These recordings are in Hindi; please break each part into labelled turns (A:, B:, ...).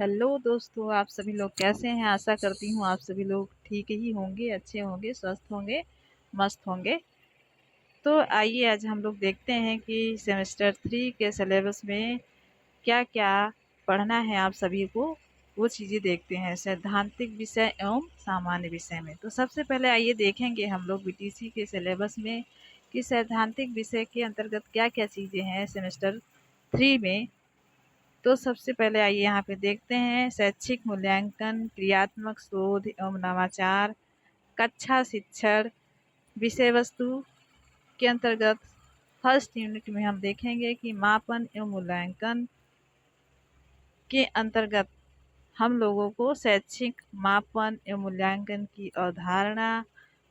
A: हेलो दोस्तों, आप सभी लोग कैसे हैं? आशा करती हूँ आप सभी लोग ठीक ही होंगे, अच्छे होंगे, स्वस्थ होंगे, मस्त होंगे। तो आइए आज हम लोग देखते हैं कि सेमेस्टर 3 के सिलेबस में क्या-क्या पढ़ना है आप सभी को, वो चीज़ें देखते हैं सैद्धांतिक विषय एवं सामान्य विषय में। तो सबसे पहले आइए देखेंगे हम लोग बीटीसी के सिलेबस में कि सैद्धांतिक विषय के अंतर्गत क्या-क्या चीज़ें हैं सेमेस्टर 3 में। तो सबसे पहले आइए यहाँ पे देखते हैं शैक्षिक मूल्यांकन, क्रियात्मक शोध एवं नवाचार, कक्षा शिक्षण, विषय वस्तु के अंतर्गत फर्स्ट यूनिट में हम देखेंगे कि मापन एवं मूल्यांकन के अंतर्गत हम लोगों को शैक्षिक मापन एवं मूल्यांकन की अवधारणा,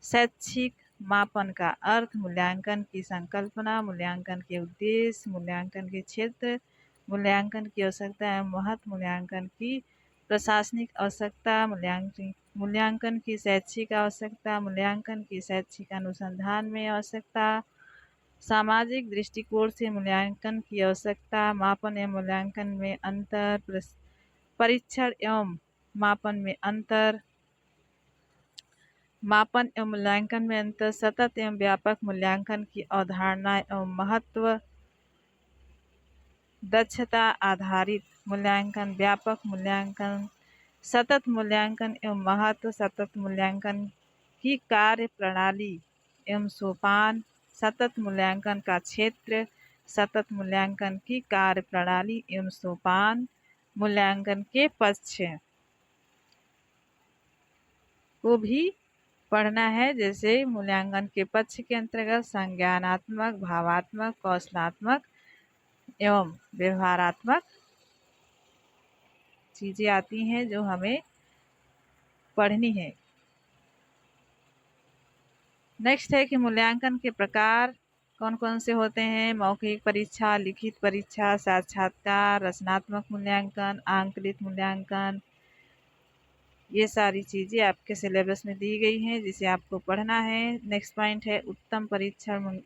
A: शैक्षिक मापन का अर्थ, मूल्यांकन की संकल्पना, मूल्यांकन के उद्देश्य, मूल्यांकन के क्षेत्र, मूल्यांकन की आवश्यकता एवं महत्व, मूल्यांकन की प्रशासनिक आवश्यकता, मूल्यांकन की शैक्षिक आवश्यकता, मूल्यांकन की शैक्षिक अनुसंधान में आवश्यकता, सामाजिक दृष्टिकोण से मूल्यांकन की आवश्यकता, मापन एवं मूल्यांकन में अंतर, परीक्षण एवं मापन में अंतर, मापन एवं मूल्यांकन में अंतर, सतत एवं व्यापक मूल्यांकन की अवधारणा एवं महत्व, दक्षता आधारित मूल्यांकन, व्यापक मूल्यांकन, सतत मूल्यांकन एवं महत्व, सतत मूल्यांकन की कार्य प्रणाली एवं सोपान, सतत मूल्यांकन का क्षेत्र, सतत मूल्यांकन की कार्य प्रणाली एवं सोपान, मूल्यांकन के पक्ष को भी पढ़ना है। जैसे मूल्यांकन के पक्ष के अंतर्गत संज्ञानात्मक, भावात्मक, कौशलात्मक एवं व्यवहारात्मक चीजें आती हैं जो हमें पढ़नी है। नेक्स्ट है कि मूल्यांकन के प्रकार कौन कौन से होते हैं। मौखिक परीक्षा, लिखित परीक्षा, साक्षात्कार, रचनात्मक मूल्यांकन, आंकलित मूल्यांकन, ये सारी चीज़ें आपके सिलेबस में दी गई हैं जिसे आपको पढ़ना है। नेक्स्ट पॉइंट है उत्तम परीक्षण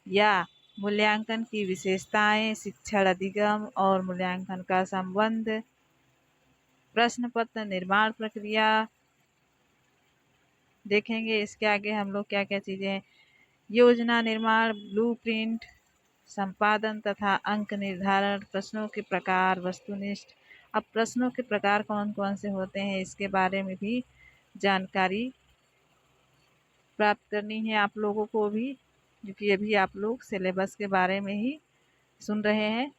A: या मूल्यांकन की विशेषताएं, शिक्षण अधिगम और मूल्यांकन का संबंध, प्रश्न पत्र निर्माण प्रक्रिया देखेंगे। इसके आगे हम लोग क्या क्या चीज़ें, योजना निर्माण, ब्लूप्रिंट, संपादन तथा अंक निर्धारण, प्रश्नों के प्रकार, वस्तुनिष्ठ। अब प्रश्नों के प्रकार कौन कौन से होते हैं इसके बारे में भी जानकारी प्राप्त करनी है आप लोगों को भी, क्योंकि अभी आप लोग सिलेबस के बारे में ही सुन रहे हैं।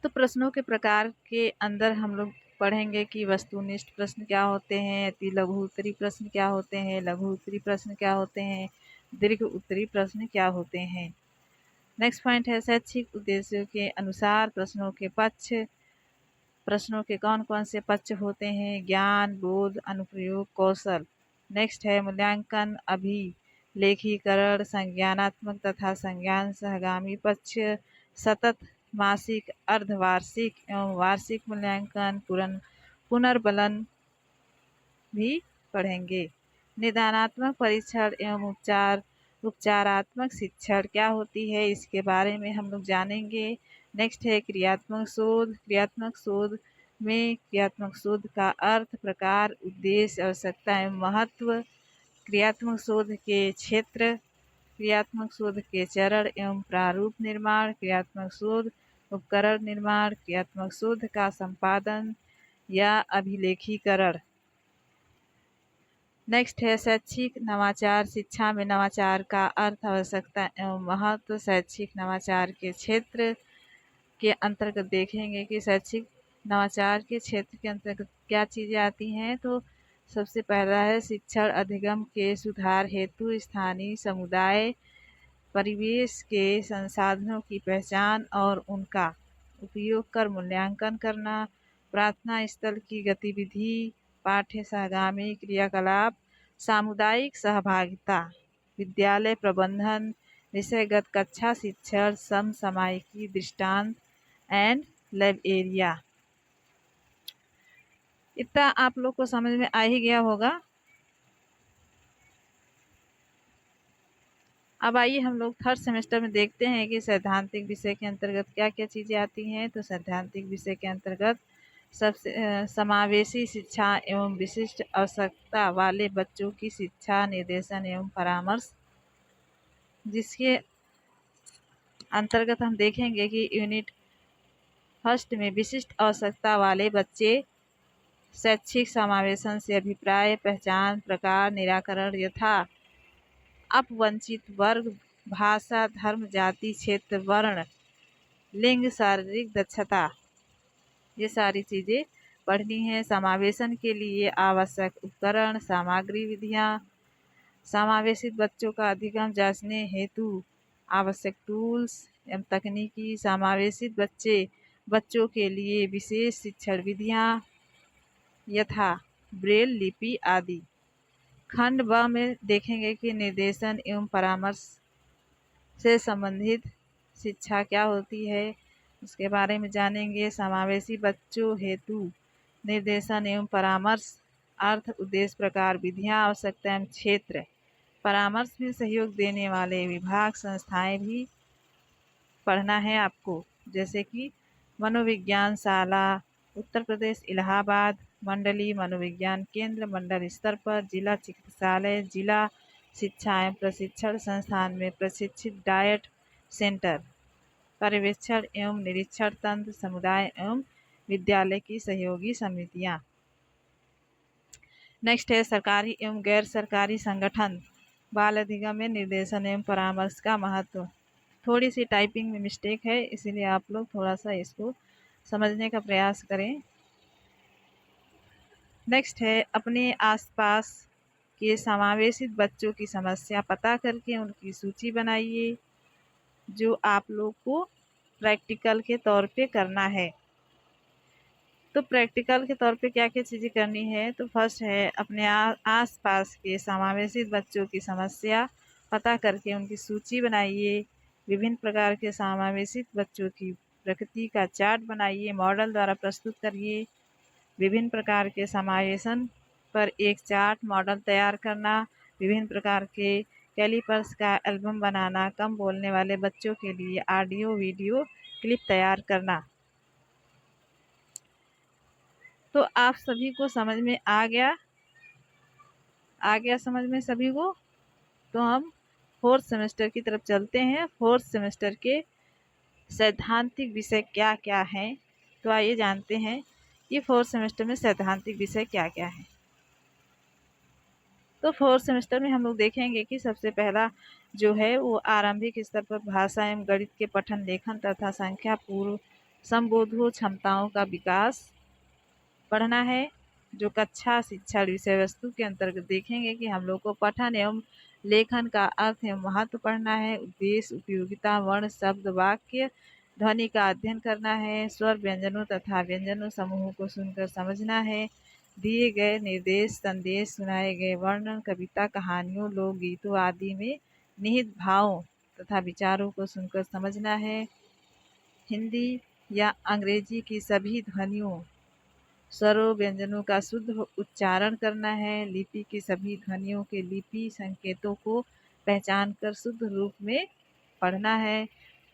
A: तो प्रश्नों के प्रकार के अंदर हम लोग पढ़ेंगे कि वस्तुनिष्ठ प्रश्न क्या होते हैं, अति लघु उत्तरी प्रश्न क्या होते हैं, लघु उत्तरी प्रश्न क्या होते हैं, दीर्घ उत्तरी प्रश्न क्या होते हैं। नेक्स्ट पॉइंट है शैक्षिक उद्देश्यों के अनुसार प्रश्नों के पक्ष, प्रश्नों के कौन कौन से पक्ष होते हैं, ज्ञान, बोध, अनुप्रयोग, कौशल। नेक्स्ट है मूल्यांकन, अभिलेखीकरण, संज्ञानात्मक तथा संज्ञान सहगामी पक्ष, सतत, मासिक, अर्धवार्षिक एवं वार्षिक मूल्यांकन, पुनर्बलन भी पढ़ेंगे। निदानात्मक परीक्षण एवं उपचारात्मक शिक्षण क्या होती है इसके बारे में हम लोग जानेंगे। नेक्स्ट है क्रियात्मक शोध। क्रियात्मक शोध में क्रियात्मक शोध का अर्थ, प्रकार, उद्देश्य, आवश्यकता एवं महत्व, क्रियात्मक शोध के क्षेत्र, क्रियात्मक शोध के चरण एवं प्रारूप निर्माण, क्रियात्मक शोध उपकरण निर्माण, क्रियात्मक शोध का संपादन या अभिलेखीकरण। नेक्स्ट है शैक्षिक नवाचार। शिक्षा में नवाचार का अर्थ, आवश्यकता एवं महत्व, शैक्षिक नवाचार के क्षेत्र के अंतर्गत देखेंगे कि शैक्षिक नवाचार के क्षेत्र के अंतर्गत क्या चीज़ें आती हैं। तो सबसे पहला है शिक्षण अधिगम के सुधार हेतु स्थानीय समुदाय परिवेश के संसाधनों की पहचान और उनका उपयोग कर मूल्यांकन करना, प्रार्थना स्थल की गतिविधि, पाठ्य सहगामी क्रियाकलाप, सामुदायिक सहभागिता, विद्यालय प्रबंधन, विषयगत कक्षा शिक्षण, समसामयिकी, दृष्टांत एंड लैब एरिया। इतना आप लोग को समझ में आ ही गया होगा। अब आइए हम लोग थर्ड सेमेस्टर में देखते हैं कि सैद्धांतिक विषय के अंतर्गत क्या क्या चीज़ें आती हैं। तो सैद्धांतिक विषय के अंतर्गत समावेशी शिक्षा एवं विशिष्ट आवश्यकता वाले बच्चों की शिक्षा निर्देशन एवं परामर्श, जिसके अंतर्गत हम देखेंगे कि यूनिट फर्स्ट में विशिष्ट आवश्यकता वाले बच्चे शैक्षिक समावेशन से अभिप्राय, पहचान, प्रकार, निराकरण यथा अपवंचित वर्ग, भाषा, धर्म, जाति, क्षेत्र, वर्ण, लिंग, शारीरिक दक्षता, ये सारी चीज़ें पढ़नी है। समावेशन के लिए आवश्यक उपकरण, सामग्री, विधियाँ, समावेशित बच्चों का अधिगम जांचने हेतु आवश्यक टूल्स एवं तकनीकी, समावेशित बच्चों के लिए विशेष शिक्षण विधियाँ यथा ब्रेल लिपि आदि। खंड ब में देखेंगे कि निर्देशन एवं परामर्श से संबंधित शिक्षा क्या होती है, उसके बारे में जानेंगे। समावेशी बच्चों हेतु निर्देशन एवं परामर्श, अर्थ, उद्देश्य, प्रकार, विधियाँ, आवश्यकता एवं क्षेत्र। परामर्श में सहयोग देने वाले विभाग, संस्थाएं भी पढ़ना है आपको, जैसे कि मनोविज्ञान शाला उत्तर प्रदेश इलाहाबाद, मंडलीय मनोविज्ञान केंद्र मंडल स्तर पर, जिला चिकित्सालय, जिला शिक्षा एवं प्रशिक्षण संस्थान में प्रशिक्षित डाइट सेंटर, पर्यवेक्षण एवं निरीक्षण तंत्र, समुदाय एवं विद्यालय की सहयोगी समितियां। नेक्स्ट है सरकारी एवं गैर सरकारी संगठन। बाल अधिगम में निर्देशन एवं परामर्श का महत्व। थोड़ी सी टाइपिंग में मिस्टेक है, इसीलिए आप लोग थोड़ा सा इसको समझने का प्रयास करें। नेक्स्ट है अपने आसपास के समावेशित बच्चों की समस्या पता करके उनकी सूची बनाइए, जो आप लोग को प्रैक्टिकल के तौर पे करना है। तो प्रैक्टिकल के तौर पे क्या क्या चीज़ें करनी है, तो फर्स्ट है अपने आसपास के समावेशित बच्चों की समस्या पता करके उनकी सूची बनाइए। विभिन्न प्रकार के समावेशित बच्चों की प्रकृति का चार्ट बनाइए, मॉडल द्वारा प्रस्तुत करिए। विभिन्न प्रकार के समावेशन पर एक चार्ट मॉडल तैयार करना, विभिन्न प्रकार के कैलिपर्स का एल्बम बनाना, कम बोलने वाले बच्चों के लिए ऑडियो वीडियो क्लिप तैयार करना। तो आप सभी को समझ में आ गया समझ में सभी को। तो हम फोर्थ सेमेस्टर की तरफ चलते हैं। फोर्थ सेमेस्टर के सैद्धांतिक विषय क्या क्या हैं, तो आइए जानते हैं कि फोर्थ सेमेस्टर में सैद्धांतिक विषय क्या क्या है। तो फोर्थ सेमेस्टर में हम लोग देखेंगे कि सबसे पहला जो है वो आरंभिक स्तर पर भाषा एवं गणित के पठन, लेखन तथा संख्या पूर्व संबोधो क्षमताओं का विकास पढ़ना है। जो कक्षा शिक्षा विषय वस्तु के अंतर्गत देखेंगे कि हम लोग को पठन एवं लेखन का अर्थ एवं महत्व पढ़ना है। उद्देश्य, उपयोगिता, वर्ण, शब्द, वाक्य, ध्वनि का अध्ययन करना है। स्वर व्यंजनों तथा व्यंजनों समूहों को सुनकर समझना है। दिए गए निर्देश, संदेश, सुनाए गए वर्णन, कविता, कहानियों, लोकगीतों आदि में निहित भावों तथा विचारों को सुनकर समझना है। हिंदी या अंग्रेजी की सभी ध्वनियों, स्वरों, व्यंजनों का शुद्ध उच्चारण करना है। लिपि की सभी ध्वनियों के लिपि संकेतों को पहचान कर शुद्ध रूप में पढ़ना है।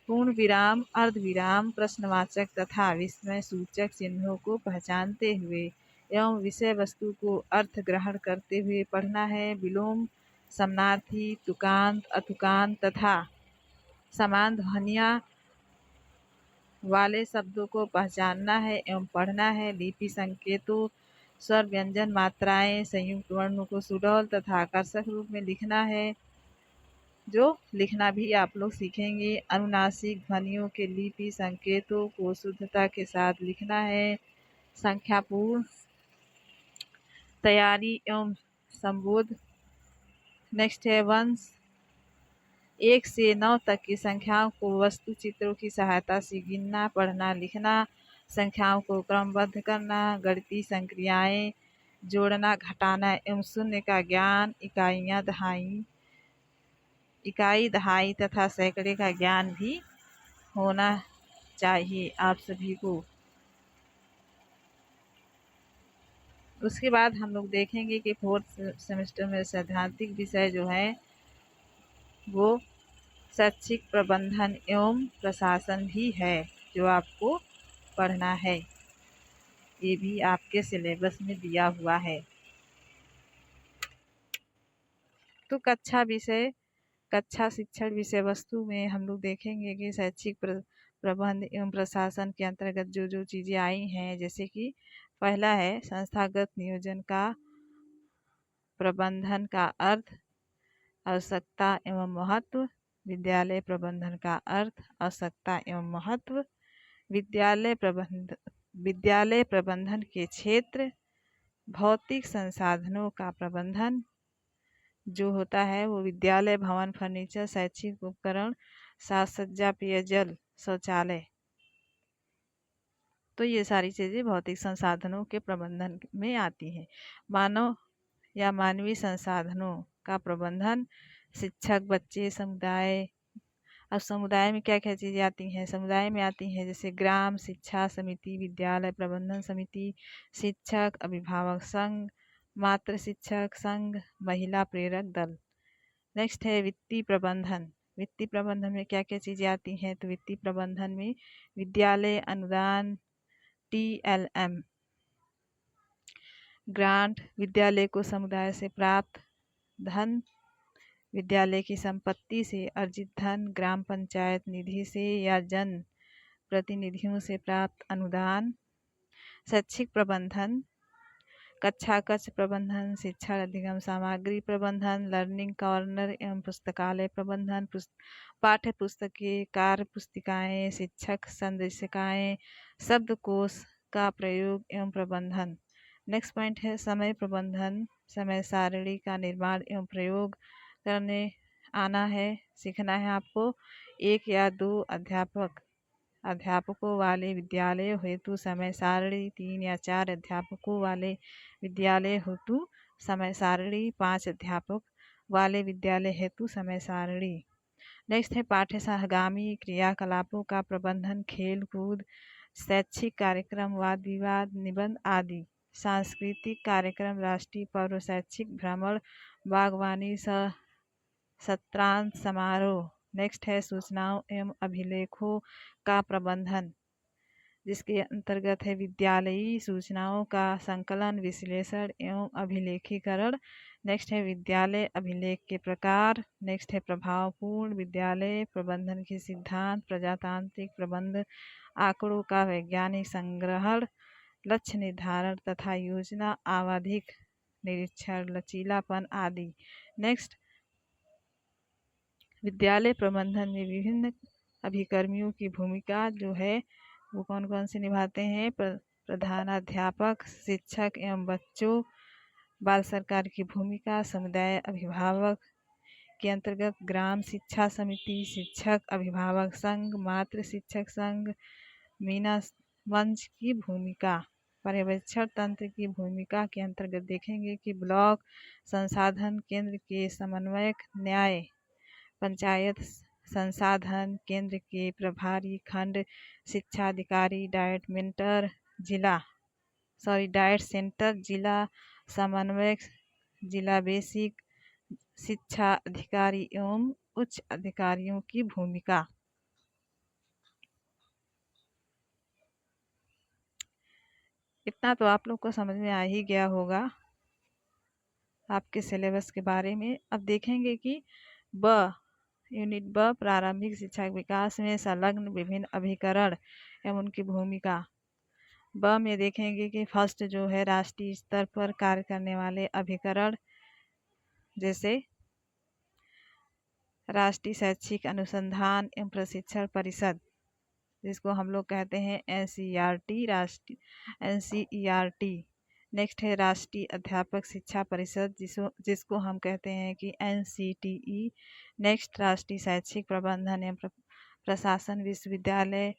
A: पूर्ण विराम, अर्धविराम, प्रश्नवाचक तथा विस्मय सूचक चिन्हों को पहचानते हुए एवं विषय वस्तु को अर्थ ग्रहण करते हुए पढ़ना है। विलोम, समानार्थी, तुकांत, अतुकांत तथा समान ध्वनियाँ वाले शब्दों को पहचानना है एवं पढ़ना है। लिपि संकेतों, स्वर, व्यंजन, मात्राएं, संयुक्त वर्णों को सुडौल तथा आकर्षक रूप में लिखना है, जो लिखना भी आप लोग सीखेंगे। अनुनासिक ध्वनियों के लिपि संकेतों को शुद्धता के साथ लिखना है। संख्यापूर्ण तैयारी एवं संबोध। नेक्स्ट है वंश, 1 से 9 तक की संख्याओं को वस्तु चित्रों की सहायता से गिनना, पढ़ना, लिखना, संख्याओं को क्रमबद्ध करना, गणितीय संक्रियाएं, जोड़ना, घटाना एवं शून्य का ज्ञान, इकाई, दहाई तथा सैकड़े का ज्ञान भी होना चाहिए आप सभी को। उसके बाद हम लोग देखेंगे कि फोर्थ सेमेस्टर में सैद्धांतिक विषय जो है वो शैक्षिक प्रबंधन एवं प्रशासन भी है, जो आपको पढ़ना है। ये भी आपके सिलेबस में दिया हुआ है। तो कक्षा शिक्षण विषय वस्तु में हम लोग देखेंगे कि शैक्षिक प्रबंध एवं प्रशासन के अंतर्गत जो जो चीज़ें आई हैं, जैसे कि पहला है संस्थागत नियोजन का प्रबंधन का अर्थ, आवश्यकता एवं महत्व। विद्यालय प्रबंधन का अर्थ, आवश्यकता एवं महत्व। विद्यालय प्रबंधन के क्षेत्र। भौतिक संसाधनों का प्रबंधन जो होता है वो विद्यालय भवन, फर्नीचर, शैक्षिक उपकरण, साज सज्जा, पेयजल, शौचालय। तो ये सारी चीज़ें भौतिक संसाधनों के प्रबंधन में आती हैं। मानव या मानवीय संसाधनों का प्रबंधन, शिक्षक, बच्चे, समुदाय। अब समुदाय में क्या क्या चीज़ें आती हैं? समुदाय में आती हैं जैसे ग्राम शिक्षा समिति, विद्यालय प्रबंधन समिति, शिक्षक अभिभावक संघ, मातृ शिक्षक संघ, महिला प्रेरक दल। नेक्स्ट है वित्तीय प्रबंधन। वित्तीय प्रबंधन में क्या क्या चीज़ें आती हैं? तो वित्तीय प्रबंधन में विद्यालय अनुदान, TLM, ग्रांट, विद्यालय को समुदाय से प्राप्त धन, विद्यालय की संपत्ति से अर्जित धन, ग्राम पंचायत निधि से या जन प्रतिनिधियों से प्राप्त अनुदान। शैक्षिक प्रबंधन, कक्षा कक्ष प्रबंधन, शिक्षा अधिगम सामग्री प्रबंधन, लर्निंग कॉर्नर एवं पुस्तकालय प्रबंधन, पाठ्य पुस्तकें, कार्य पुस्तिकाएँ, शिक्षक संदेशिकाएँ, शब्दकोश का प्रयोग एवं प्रबंधन। नेक्स्ट पॉइंट है समय प्रबंधन, समय सारणी का निर्माण एवं प्रयोग करने आना है, सीखना है आपको। 1 या 2 अध्यापकों वाले विद्यालय हेतु समय सारणी, 3 या 4 अध्यापकों वाले विद्यालय हेतु समय सारणी, 5 अध्यापक वाले विद्यालय हेतु समय सारणी। नेक्स्ट है पाठ्य सहगामी क्रियाकलापों का प्रबंधन, खेल कूद, शैक्षिक कार्यक्रम, वाद विवाद, निबंध आदि। सांस्कृतिक कार्यक्रम, राष्ट्रीय पर्व, शैक्षिक भ्रमण, बागवानी, सत्रांत समारोह। नेक्स्ट है सूचनाओं एवं अभिलेखों का प्रबंधन, जिसके अंतर्गत है विद्यालयी सूचनाओं का संकलन, विश्लेषण एवं अभिलेखीकरण। नेक्स्ट है विद्यालय अभिलेख के प्रकार। नेक्स्ट है प्रभावपूर्ण विद्यालय प्रबंधन के सिद्धांत, प्रजातांत्रिक प्रबंध, आंकड़ों का वैज्ञानिक संग्रहण, लक्ष्य निर्धारण तथा योजना, आवधिक निरीक्षण, लचीलापन आदि। नेक्स्ट विद्यालय प्रबंधन में विभिन्न अभिकर्मियों की भूमिका जो है वो कौन कौन से निभाते हैं? प्रधानाध्यापक, शिक्षक एवं बच्चों, बाल सरकार की भूमिका, समुदाय अभिभावक के अंतर्गत ग्राम शिक्षा समिति, शिक्षक अभिभावक संघ, मातृ शिक्षक संघ, मीना मंच की भूमिका। पर्यवेक्षण तंत्र की भूमिका के अंतर्गत देखेंगे कि ब्लॉक संसाधन केंद्र के समन्वयक, न्याय पंचायत संसाधन केंद्र के प्रभारी, खंड शिक्षा अधिकारी, डाइट सेंटर, जिला समन्वयक, जिला बेसिक शिक्षा अधिकारी एवं उच्च अधिकारियों की भूमिका। इतना तो आप लोग को समझ में आ ही गया होगा आपके सिलेबस के बारे में। अब देखेंगे कि यूनिट ब प्रारंभिक शिक्षा विकास में संलग्न विभिन्न अभिकरण एवं उनकी भूमिका। ब में देखेंगे कि फर्स्ट जो है राष्ट्रीय स्तर पर कार्य करने वाले अभिकरण, जैसे राष्ट्रीय शैक्षिक अनुसंधान एवं प्रशिक्षण परिषद, जिसको हम लोग कहते हैं NCERT। नेक्स्ट है राष्ट्रीय अध्यापक शिक्षा परिषद, जिसको हम कहते हैं कि NCTE। नेक्स्ट राष्ट्रीय शैक्षिक प्रबंधन एवं प्रशासन विश्वविद्यालय,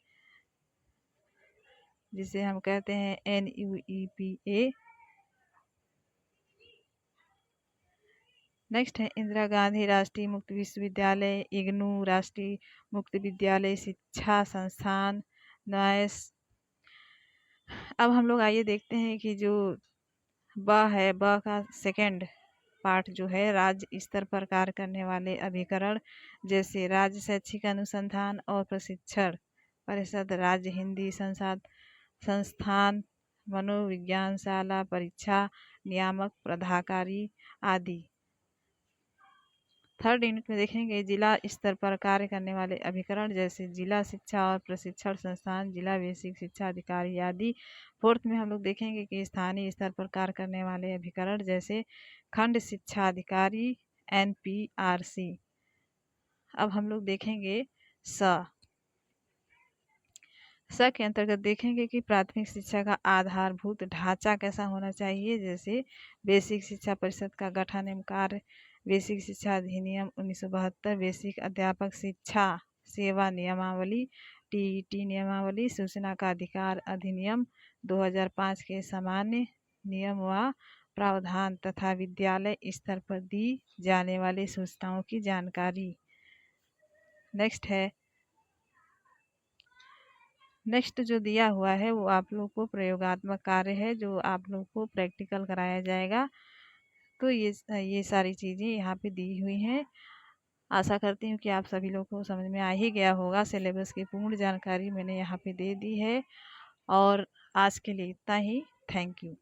A: जिसे हम कहते हैं NUEPA। नेक्स्ट है इंदिरा गांधी राष्ट्रीय मुक्त विश्वविद्यालय, IGNOU, राष्ट्रीय मुक्त विद्यालय शिक्षा संस्थान, NIOS। अब हम लोग आइए देखते हैं कि जो ब का सेकंड पार्ट जो है राज्य स्तर पर कार्य करने वाले अभिकरण, जैसे राज्य शैक्षिक अनुसंधान और प्रशिक्षण परिषद, राज्य हिंदी संस्थान, मनोविज्ञानशाला, परीक्षा नियामक, प्राधिकारी आदि। थर्ड यूनिट में देखेंगे जिला स्तर पर कार्य करने वाले अभिकरण जैसे जिला शिक्षा और प्रशिक्षण संस्थान, जिला बेसिक शिक्षा अधिकारी आदि। फोर्थ में हम लोग देखेंगे कि स्थानीय स्तर पर कार्य करने वाले अभिकरण जैसे खंड शिक्षा अधिकारी, NPRC। अब हम लोग देखेंगे स के अंतर्गत देखेंगे कि प्राथमिक शिक्षा का आधारभूत ढांचा कैसा होना चाहिए, जैसे बेसिक शिक्षा परिषद का गठन एवं कार्य, बेसिक शिक्षा अधिनियम 1972, बेसिक अध्यापक शिक्षा सेवा नियमावली, TET नियमावली, सूचना का अधिकार अधिनियम 2005 के सामान्य नियम व प्रावधान तथा विद्यालय स्तर पर दी जाने वाली सूचनाओं की जानकारी। नेक्स्ट जो दिया हुआ है वो आप लोग को प्रयोगात्मक कार्य है जो आप लोग को प्रैक्टिकल कराया जाएगा। तो ये सारी चीज़ें यहाँ पे दी हुई हैं। आशा करती हूँ कि आप सभी लोग को समझ में आ ही गया होगा। सिलेबस की पूर्ण जानकारी मैंने यहाँ पे दे दी है और आज के लिए इतना ही। Thank you.